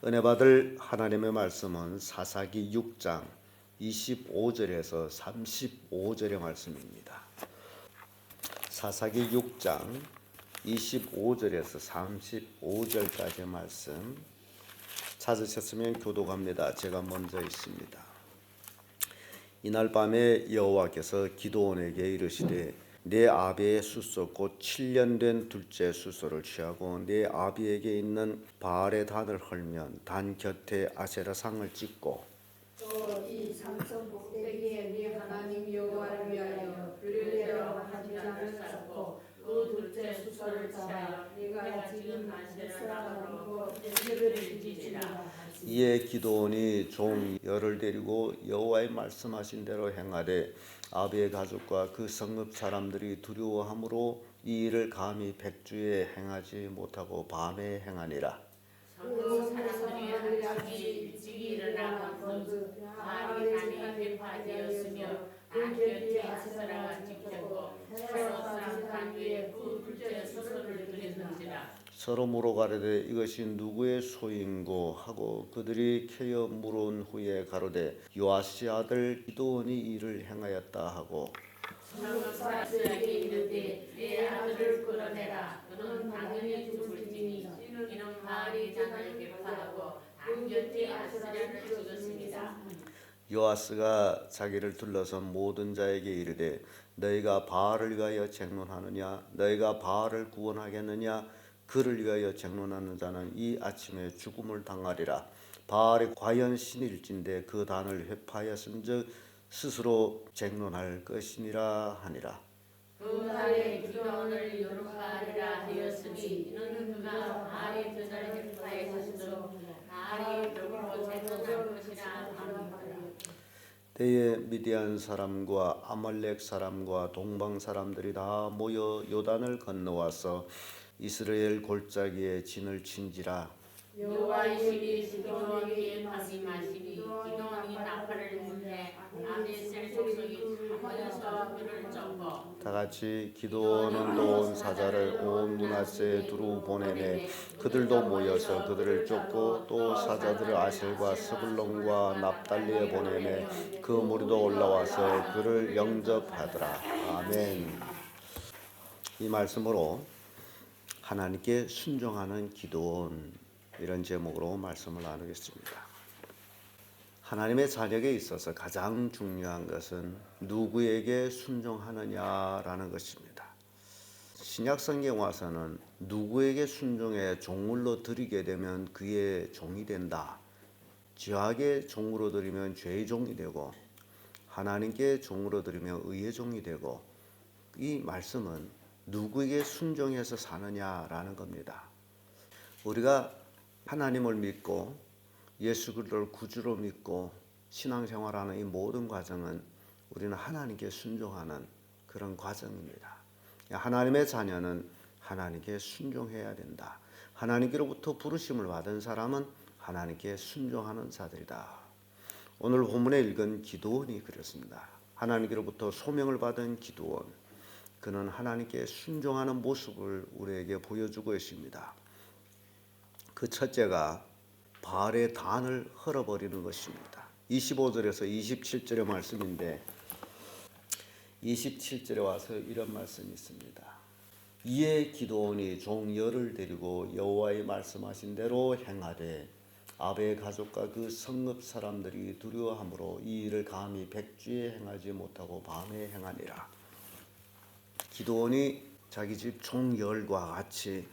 은혜 받을 하나님의 말씀은 사사기 6장 25절에서 35절의 말씀입니다. 사사기 6장 25절에서 35절까지의 말씀 찾으셨으면 교독합니다. 제가 먼저 있습니다. 이날 밤에 여호와께서 기드온에게 이르시되 내 아비의 숫소 곧 7년 된 둘째 숫소를 취하고 내 아비에게 있는 바알의 단을 헐면 단 곁에 아세라 상을 찍고 또 이 삼성 꼭대기에 네 하나님 여호와를 위하여 그릇대로 한 장을 쌓고 그 둘째 숫소를 잡아 네가 지금 아세라로 예배를 드리리라. 이에 기드온이 종 열을 데리고 여호와의 말씀하신 대로 행하되 아비의 가족과 그 성읍 사람들이 두려워함으로 이 일을 감히 백주에 행하지 못하고 밤에 행하니라. 그 사람들이 아침 일찍 일어나 본즉 바알이 단이 회파되었으며 단 곁에 아세라가 찍혔고 서로 단 위에 그 둘째 숫소를 드렸는지라. 서로 물어가르되 이것이 누구의 소인고 하고 그들이 캐여 물은 후에 가로되 요아스의 아들 기드온이 이를 행하였다 하고 성읍 사람들에게 이르되 내 아들을 끌어내라. 그는 당연히 죽을지니 이는 바알이 단을 회파하고 단 곁에 아세라를 찍었습니다. 요아스가 자기를 둘러선 모든 자에게 이르되 너희가 바알을 위하여 쟁론하느냐 너희가 바알을 구원하겠느냐 그를 위하여 쟁론하는 자는 이 아침에 죽음을 당하리라. 바알이 과연 신일진데 그 단을 회파하였은즉 스스로 쟁론할 것이니라 하니라. 그 날에 기드온을 요르하리라 하였으니 이는 그가 바알이 드날 회파했으므로 바알이 더불어 쟁론할 것이라 함이라. 때에 미디안 사람과 아말렉 사람과 동방 사람들이 다 모여 요단을 건너와서 이스라엘 골짜기에 진을 친지라. 여호와의 신이 기드온에게 말씀하시니 기드온이 나팔을 불매 아비셀 족속이 모여서 그를 쫓고 다 같이 기드온은 또 온 사자를 온 므낫세에 두루 보내매 그들도 모여서 그들을 쫓고 또 사자들을 아셀과 스불론과 납달리에 보내매 그 무리도 올라와서 그를 영접하더라. 아멘. 이 말씀으로 하나님께 순종하는 기드온 이런 제목으로 말씀을 나누겠습니다. 하나님의 자녀에게 있어서 가장 중요한 것은 누구에게 순종하느냐라는 것입니다. 신약 성경 와서는 누구에게 순종해 종물로 드리게 되면 그의 종이 된다. 죄악의 종으로 드리면 죄의 종이 되고 하나님께 종으로 드리면 의의 종이 되고 이 말씀은 누구에게 순종해서 사느냐라는 겁니다. 우리가 하나님을 믿고 예수 그리스도를 구주로 믿고 신앙생활하는 이 모든 과정은 우리는 하나님께 순종하는 그런 과정입니다. 하나님의 자녀는 하나님께 순종해야 된다. 하나님께로부터 부르심을 받은 사람은 하나님께 순종하는 자들이다. 오늘 본문에 읽은 기드온이 그렇습니다. 하나님께로부터 소명을 받은 기드온, 그는 하나님께 순종하는 모습을 우리에게 보여주고 있습니다. 그 첫째가 바알의 단을 헐어버리는 것입니다. 25절에서 27절의 말씀인데 27절에 와서 이런 말씀이 있습니다. 이에 기드온이 종 열을 데리고 여호와의 말씀하신 대로 행하되 아비의 가족과 그 성읍 사람들이 두려워함으로 이 일을 감히 백주에 행하지 못하고 밤에 행하니라. 기드온이 자기 집 종 열과 같이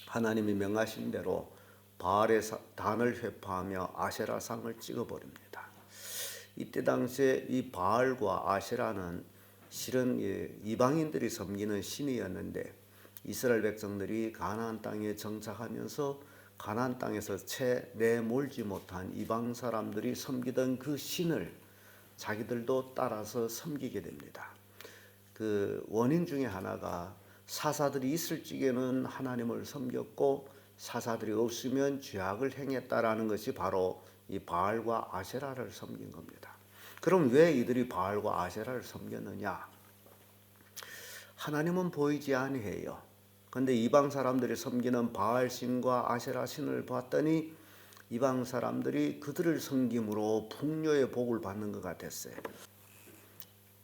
하나님이 명하신 대로 바알의 단을 회파하며 아세라 상을 찍어버립니다. 이때 당시에 이 바알과 아세라는 실은 이방인들이 섬기는 신이었는데 이스라엘 백성들이 가나안 땅에 정착하면서 가나안 땅에서 채 내몰지 못한 이방 사람들이 섬기던 그 신을 자기들도 따라서 섬기게 됩니다. 그 원인 중에 하나가 사사들이 있을 적에는 하나님을 섬겼고 사사들이 없으면 죄악을 행했다라는 것이 바로 이 바알과 아세라를 섬긴 겁니다. 그럼 왜 이들이 바알과 아세라를 섬겼느냐? 하나님은 보이지 아니해요. 그런데 이방 사람들이 섬기는 바알 신과 아세라 신을 봤더니 이방 사람들이 그들을 섬김으로 풍요의 복을 받는 것 같았어요.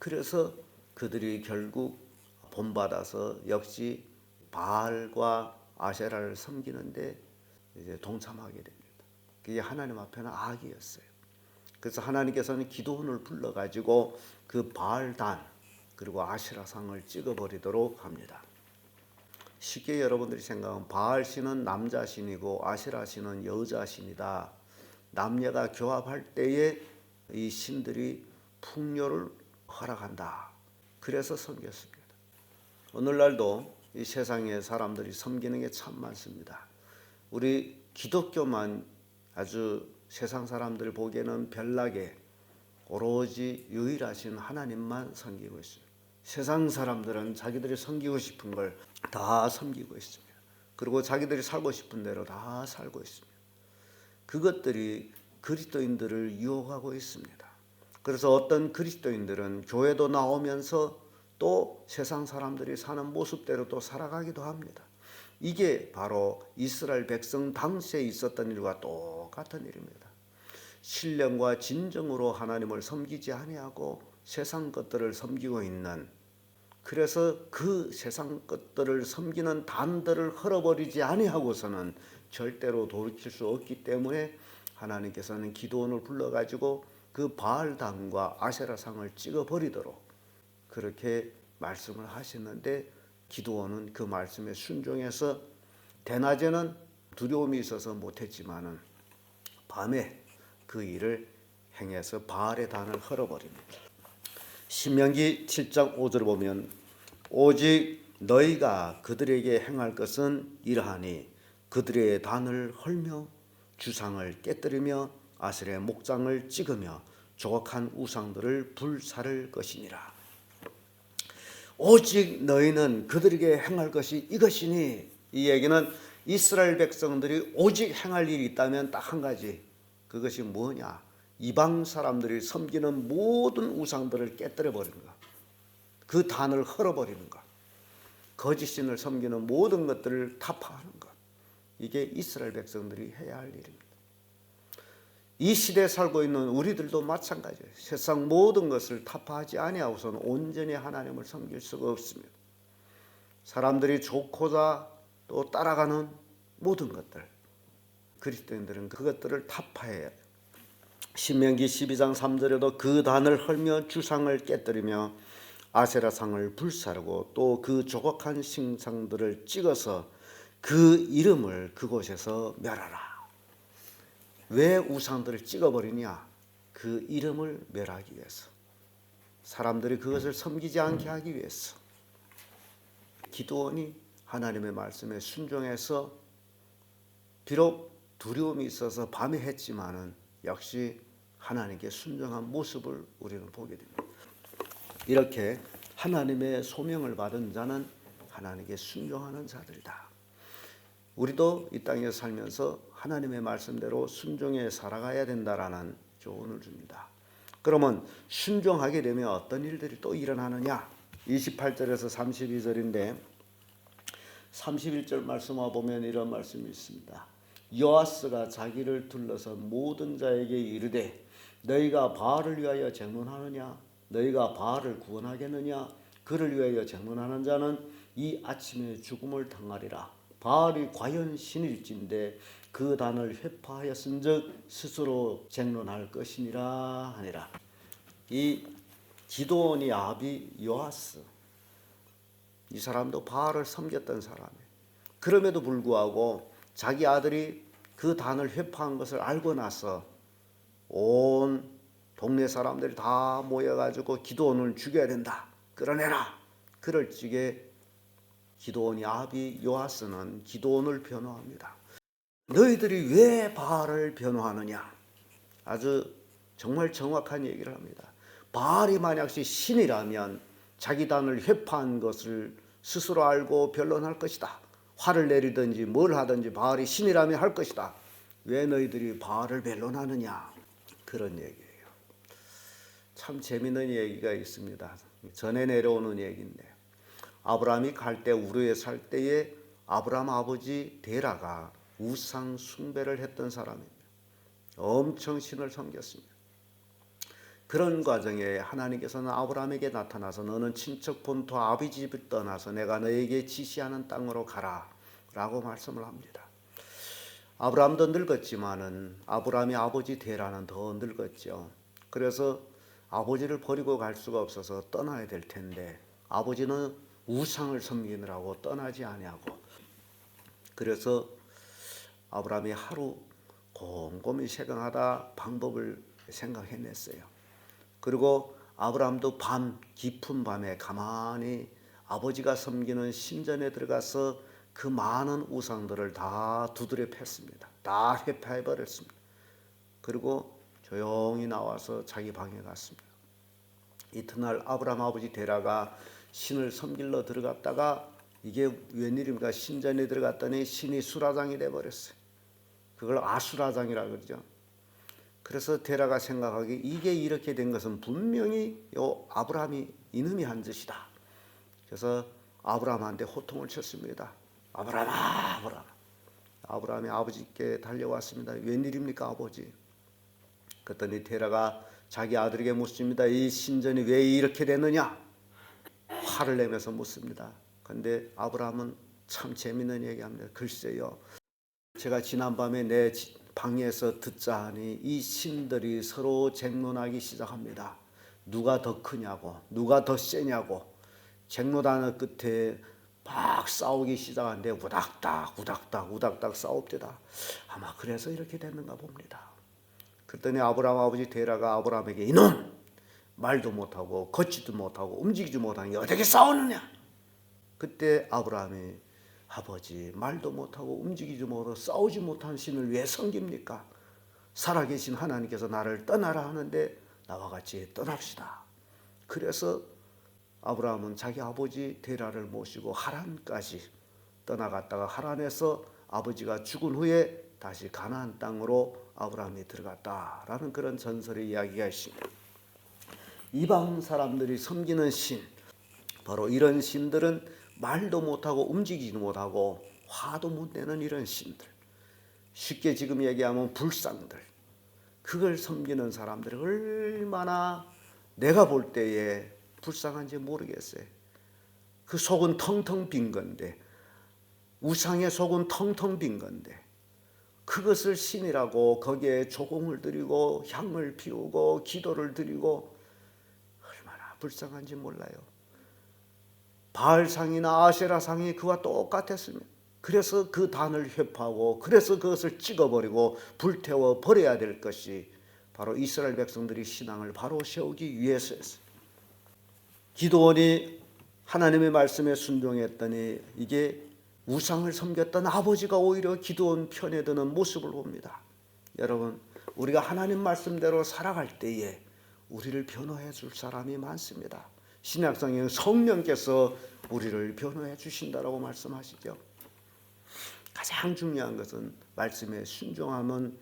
그래서 그들이 결국 본받아서 역시 바알과 아세라를 섬기는데 이제 동참하게 됩니다. 그게 하나님 앞에는 악이었어요. 그래서 하나님께서는 기도원을 불러가지고 그 바알단 그리고 아세라상을 찍어버리도록 합니다. 쉽게 여러분들이 생각하면 바알 신은 남자 신이고 아세라 신은 여자 신이다. 남녀가 교합할 때에 이 신들이 풍요를 허락한다. 그래서 섬겼습니다. 오늘날도 이 세상에 사람들이 섬기는 게 참 많습니다. 우리 기독교만 아주 세상 사람들 보기에는 별나게 오로지 유일하신 하나님만 섬기고 있습니다. 세상 사람들은 자기들이 섬기고 싶은 걸 다 섬기고 있습니다. 그리고 자기들이 살고 싶은 대로 다 살고 있습니다. 그것들이 그리스도인들을 유혹하고 있습니다. 그래서 어떤 그리스도인들은 교회도 나오면서 또 세상 사람들이 사는 모습대로 또 살아가기도 합니다. 이게 바로 이스라엘 백성 당시에 있었던 일과 똑같은 일입니다. 신령과 진정으로 하나님을 섬기지 아니하고 세상 것들을 섬기고 있는, 그래서 그 세상 것들을 섬기는 단들을 헐어버리지 아니하고서는 절대로 돌이킬 수 없기 때문에 하나님께서는 기도원을 불러가지고 그 바알단과 아세라상을 찍어버리도록 그렇게 말씀을 하셨는데, 기도원은 그 말씀에 순종해서 대낮에는 두려움이 있어서 못했지만은 밤에 그 일을 행해서 바알의 단을 헐어버립니다. 신명기 7장 5절을 보면 오직 너희가 그들에게 행할 것은 이러하니 그들의 단을 헐며 주상을 깨뜨리며 아셀의 목장을 찍으며 조각한 우상들을 불사를 것이니라. 오직 너희는 그들에게 행할 것이 이것이니, 이 얘기는 이스라엘 백성들이 오직 행할 일이 있다면 딱 한 가지, 그것이 뭐냐? 이방 사람들이 섬기는 모든 우상들을 깨뜨려 버리는 것, 그 단을 헐어버리는 것, 거짓신을 섬기는 모든 것들을 타파하는 것, 이게 이스라엘 백성들이 해야 할 일입니다. 이 시대에 살고 있는 우리들도 마찬가지예요. 세상 모든 것을 타파하지 아니하고서는 온전히 하나님을 섬길 수가 없습니다. 사람들이 좋고자 또 따라가는 모든 것들, 그리스도인들은 그것들을 타파해야 돼요. 신명기 12장 3절에도 그 단을 헐며 주상을 깨뜨리며 아세라상을 불사르고 또 그 조각한 신상들을 찍어서 그 이름을 그곳에서 멸하라. 왜 우상들을 찍어버리냐? 그 이름을 멸하기 위해서, 사람들이 그것을 섬기지 않게 하기 위해서. 기도원이 하나님의 말씀에 순종해서 비록 두려움이 있어서 밤에 했지만은 역시 하나님께 순종한 모습을 우리는 보게 됩니다. 이렇게 하나님의 소명을 받은 자는 하나님께 순종하는 자들이다. 우리도 이 땅에 살면서 하나님의 말씀대로 순종해 살아가야 된다라는 교훈을 줍니다. 그러면 순종하게 되면 어떤 일들이 또 일어나느냐? 28절에서 32절인데 31절 말씀을 보면 이런 말씀이 있습니다. 요아스가 자기를 둘러서 모든 자에게 이르되 너희가 바알을 위하여 쟁론하느냐? 너희가 바알을 구원하겠느냐? 그를 위하여 쟁론하는 자는 이 아침에 죽음을 당하리라. 바알이 과연 신일진데 그 단을 회파하였은즉 스스로 쟁론할 것이니라 하니라. 이 기도원이 아비 요아스, 이 사람도 바알을 섬겼던 사람이에요. 그럼에도 불구하고 자기 아들이 그 단을 회파한 것을 알고 나서 온 동네 사람들이 다 모여가지고 기도원을 죽여야 된다, 끌어내라. 그럴 적에 기도원이 아비 요아스는 기도원을 변호합니다. 너희들이 왜 바알을 변호하느냐? 아주 정말 정확한 얘기를 합니다. 바알이 만약시 신이라면 자기 단을 회파한 것을 스스로 알고 변론할 것이다. 화를 내리든지 뭘 하든지 바알이 신이라면 할 것이다. 왜 너희들이 바알을 변론하느냐? 그런 얘기예요. 참 재미있는 얘기가 있습니다. 전에 내려오는 얘기인데, 아브라함이 갈대 우르에 살 때에 아브라함 아버지 데라가 우상 숭배를 했던 사람입니다. 엄청 신을 섬겼습니다. 그런 과정에 하나님께서는 아브라함에게 나타나서 너는 친척 본토 아비 집을 떠나서 내가 너에게 지시하는 땅으로 가라 라고 말씀을 합니다. 아브라함도 늙었지만은 아브라함의 아버지 데라는 더 늙었죠. 그래서 아버지를 버리고 갈 수가 없어서 떠나야 될 텐데 아버지는 우상을 섬기느라고 떠나지 아니하고, 그래서 아브라함이 하루 곰곰이 생각하다 방법을 생각해냈어요. 그리고 아브라함도 깊은 밤에 가만히 아버지가 섬기는 신전에 들어가서 그 많은 우상들을 다 두드려 팼습니다. 다 회파해버렸습니다. 그리고 조용히 나와서 자기 방에 갔습니다. 이튿날 아브라함 아버지 데라가 신을 섬기러 들어갔다가 이게 웬일입니까? 신전에 들어갔더니 신이 수라장이 돼버렸어요. 그걸 아수라장이라고 그러죠. 그래서 데라가 생각하기 이게 이렇게 된 것은 분명히 아브라함이 이놈이 한 짓이다. 그래서 아브라함한테 호통을 쳤습니다. 아브라함. 아브라함이 아버지께 달려왔습니다. 웬일입니까 아버지? 그랬더니 데라가 자기 아들에게 묻습니다. 이 신전이 왜 이렇게 됐느냐? 화를 내면서 묻습니다. 그런데 아브라함은 참 재밌는 얘기합니다. 글쎄요, 제가 지난밤에 내 방에서 듣자 하니 이 신들이 서로 쟁론하기 시작합니다. 누가 더 크냐고, 누가 더 세냐고 쟁론하는 끝에 막 싸우기 시작하는데 우닥닥 싸웁니다. 아마 그래서 이렇게 됐는가 봅니다. 그랬더니 아브라함 아버지 데라가 아브라함에게 이놈! 말도 못하고 걷지도 못하고 움직이지 못하는 게 어떻게 싸우느냐? 그때 아브라함이 아버지 말도 못하고 움직이지 못하고 싸우지 못한 신을 왜 섬깁니까? 살아계신 하나님께서 나를 떠나라 하는데 나와 같이 떠납시다. 그래서 아브라함은 자기 아버지 데라를 모시고 하란까지 떠나갔다가 하란에서 아버지가 죽은 후에 다시 가나안 땅으로 아브라함이 들어갔다라는 그런 전설의 이야기가 있습니다. 이방 사람들이 섬기는 신, 바로 이런 신들은 말도 못하고 움직이지 못하고 화도 못 내는 이런 신들, 쉽게 지금 얘기하면 불상들, 그걸 섬기는 사람들이 얼마나 내가 볼 때에 불쌍한지 모르겠어요. 그 속은 텅텅 빈 건데, 우상의 속은 텅텅 빈 건데 그것을 신이라고 거기에 조공을 드리고 향을 피우고 기도를 드리고 얼마나 불쌍한지 몰라요. 바알상이나 아세라상이 그와 똑같았습니다. 그래서 그 단을 회파하고 그래서 그것을 찍어버리고 불태워 버려야 될 것이 바로 이스라엘 백성들이 신앙을 바로 세우기 위해서였어요. 기드온이 하나님의 말씀에 순종했더니 이게 우상을 섬겼던 아버지가 오히려 기드온 편에 드는 모습을 봅니다. 여러분, 우리가 하나님 말씀대로 살아갈 때에 우리를 변호해 줄 사람이 많습니다. 신약성경 성령께서 우리를 변호해 주신다라고 말씀하시죠. 가장 중요한 것은 말씀에 순종하면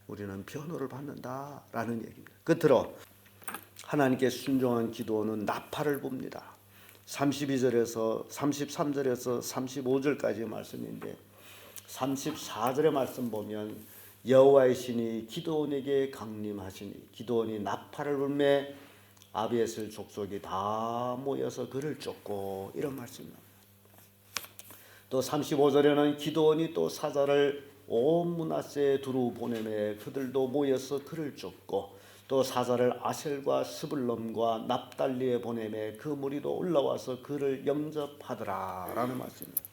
우리는 변호를 받는다라는 얘기입니다. 끝으로 하나님께 순종한 기도는 나팔을 봅니다. 32절에서 33절에서 35절까지 말씀인데 34절의 말씀 보면 여호와의 신이 기드온에게 강림하시니 기드온이 나팔을 불매 아비에셀 족속이 다 모여서 그를 쫓고, 이런 말씀입니다. 또 35절에는 기드온이 또 사자를 온 므낫세에 두루 보내매 그들도 모여서 그를 쫓고, 또 사자를 아셀과 스불론과 납달리에 보내매 그 무리도 올라와서 그를 영접하더라 라는 말씀입니다.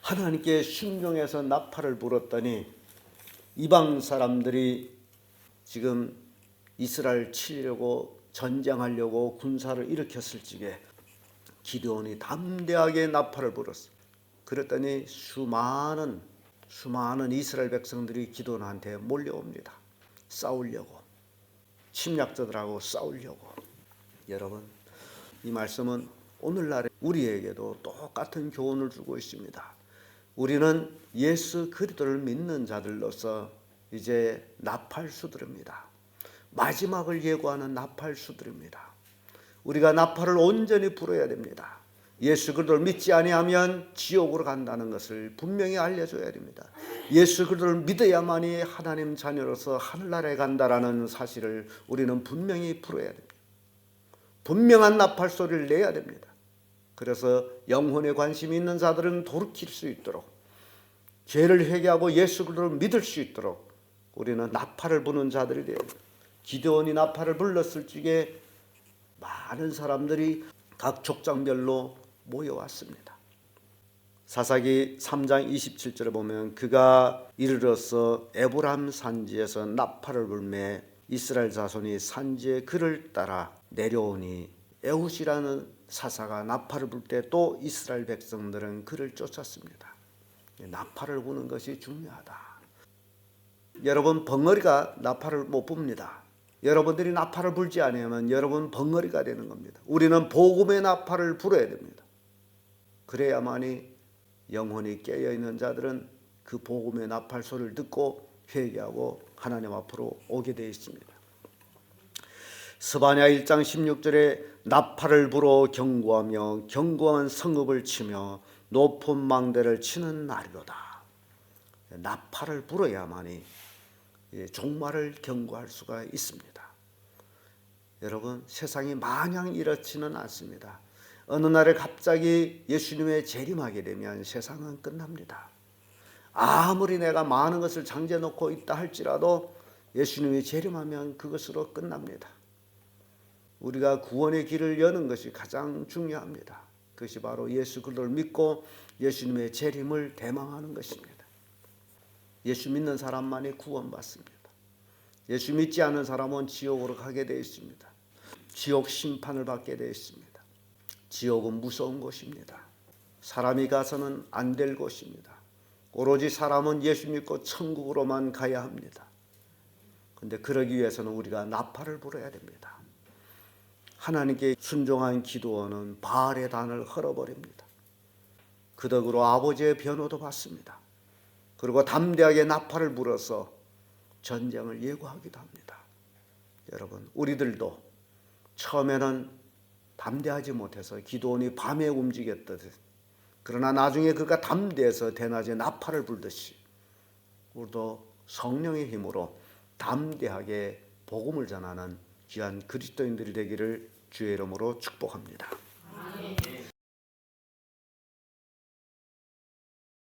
하나님께 순종해서 나팔을 불었더니 이방 사람들이 지금 이스라엘 치려고 전쟁하려고 군사를 일으켰을 적에 기드온이 담대하게 나팔을 불었어요. 그랬더니 수많은 이스라엘 백성들이 기드온한테 몰려옵니다. 싸우려고, 침략자들하고 싸우려고. 여러분, 이 말씀은 오늘날의 우리에게도 똑같은 교훈을 주고 있습니다. 우리는 예수 그리스도를 믿는 자들로서 이제 나팔수들입니다. 마지막을 예고하는 나팔수들입니다. 우리가 나팔을 온전히 불어야 됩니다. 예수 그리스도를 믿지 아니하면 지옥으로 간다는 것을 분명히 알려줘야 됩니다. 예수 그리스도를 믿어야만이 하나님 자녀로서 하늘나라에 간다라는 사실을 우리는 분명히 풀어야 됩니다. 분명한 나팔 소리를 내야 됩니다. 그래서 영혼에 관심이 있는 자들은 돌이킬 수 있도록, 죄를 회개하고 예수 그리스도를 믿을 수 있도록 우리는 나팔을 부는 자들이 되어야 됩니다. 기드온이 나팔을 불렀을 적에 많은 사람들이 각 족장별로 모여왔습니다. 사사기 3장 27절에 보면 그가 이르러서 에브람 산지에서 나팔을 불매 이스라엘 자손이 산지에 그를 따라 내려오니 에훗이라는 사사가 나팔을 불 때 또 이스라엘 백성들은 그를 쫓았습니다. 나팔을 부는 것이 중요하다. 여러분, 벙어리가 나팔을 못 붑니다. 여러분들이 나팔을 불지 않으면 여러분 벙어리가 되는 겁니다. 우리는 복음의 나팔을 불어야 됩니다. 그래야만이 영혼이 깨어있는 자들은 그 복음의 나팔 소리를 듣고 회개하고 하나님 앞으로 오게 되어 있습니다. 스바냐 1장 16절에 나팔을 불어 경고하며 견고한 성읍을 치며 높은 망대를 치는 날이로다. 나팔을 불어야만이 종말을 경고할 수가 있습니다. 여러분, 세상이 마냥 이렇지는 않습니다. 어느 날에 갑자기 예수님의 재림하게 되면 세상은 끝납니다. 아무리 내가 많은 것을 장재 놓고 있다 할지라도 예수님이 재림하면 그것으로 끝납니다. 우리가 구원의 길을 여는 것이 가장 중요합니다. 그것이 바로 예수 그리스도를 믿고 예수님의 재림을 대망하는 것입니다. 예수 믿는 사람만이 구원받습니다. 예수 믿지 않는 사람은 지옥으로 가게 되어 있습니다. 지옥 심판을 받게 되어 있습니다. 지옥은 무서운 곳입니다. 사람이 가서는 안 될 곳입니다. 오로지 사람은 예수 믿고 천국으로만 가야 합니다. 그런데 그러기 위해서는 우리가 나팔을 불어야 됩니다. 하나님께 순종한 기드온은 바알의 단을 헐어버립니다. 그 덕으로 아버지의 변호도 받습니다. 그리고 담대하게 나팔을 불어서 전쟁을 예고하기도 합니다. 여러분, 우리들도 처음에는 담대하지 못해서 기드온이 밤에 움직였듯이, 그러나 나중에 그가 담대해서 대낮에 나팔을 불듯이 우리도 성령의 힘으로 담대하게 복음을 전하는 귀한 그리스도인들이 되기를 주의 이름으로 축복합니다. 아멘.